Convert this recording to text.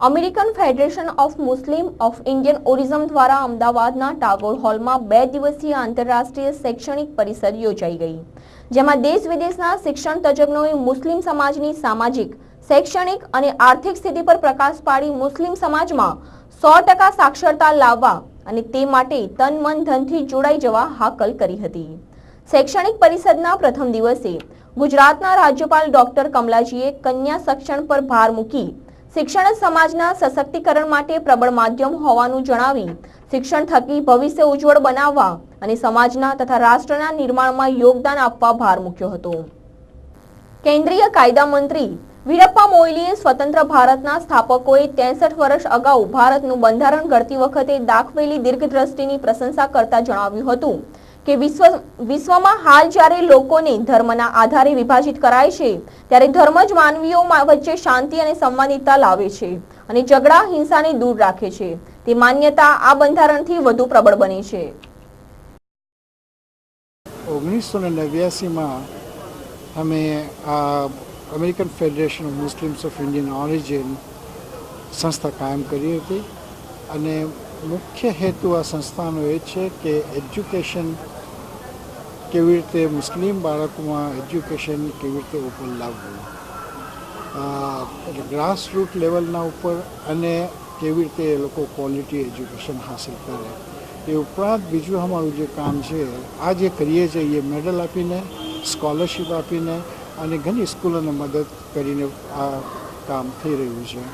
American federation of Muslim of Indian origin દ્વારા અમદાવાદના ટાગોર હોલમાં 2 દિવસીય આંતરરાષ્ટ્રીય શૈક્ષણિક પરિષદ યોજાઈ ગઈ, જેમાં દેશ વિદેશના શિક્ષણ તજજ્ઞોએ મુસ્લિમ સમાજની સામાજિક, શૈક્ષણિક અને આર્થિક સ્થિતિ પર પ્રકાશ પાડી મુસ્લિમ સમાજમાં 100% સાક્ષરતા લાવવા અને તે માટે તન મન ધનથી જોડાઈ જવા હાકલ કરી હતી। શૈક્ષણિક પરિષદના પ્રથમ દિવસે ગુજરાતના રાજ્યપાલ ડોક્ટર કમલાજીએ કન્યા શિક્ષણ પર ભાર મૂકી શિક્ષણ સમાજના સશક્તિકરણ માટે પ્રબળ માધ્યમ હોવાનું જણાવી શિક્ષણ થકી ભવિષ્ય ઉજ્જવળ બનાવવા અને સમાજના તથા રાષ્ટ્રના નિર્માણમાં યોગદાન આપવા ભાર મૂક્યો હતો। કેન્દ્રીય કાયદા મંત્રી વીરપ્પા મોઇલીએ સ્વતંત્ર ભારતના સ્થાપકોએ 63 વર્ષ અગાઉ ભારતનું બંધારણ ઘડતી વખતે દાખવેલી દીર્ઘદ્રષ્ટિની પ્રશંસા કરતા જણાવ્યું હતું કે વિશ્વમાં હાલ જ્યારે લોકોને ધર્મના આધારે વિભાજિત કરાય છે ત્યારે ધર્મ જ માનવીઓ વચ્ચે શાંતિ અને સંવાદિતા લાવે છે અને ઝઘડા હિંસાને દૂર રાખે છે। તે માન્યતા આ બંધારણથી વધુ પ્રબળ બની છે। 1989 में हमें American federation of Muslims of Indian origin संस्था कायम करी थी અને મુખ્ય હેતુ આ સંસ્થાનો એ છે કે એજ્યુકેશન કેવી રીતે મુસ્લિમ બાળકોમાં એજ્યુકેશન કેવી રીતે ઉપર લાવવું, એટલે ગ્રાસ રૂટ લેવલના ઉપર અને કેવી રીતે એ લોકો ક્વોલિટી એજ્યુકેશન હાંસલ કરે। એ ઉપરાંત બીજું અમારું જે કામ છે આ જે કરીએ છીએ એ મેડલ આપીને, સ્કોલરશીપ આપીને અને ઘણી સ્કૂલોને મદદ કરીને આ કામ થઈ રહ્યું છે।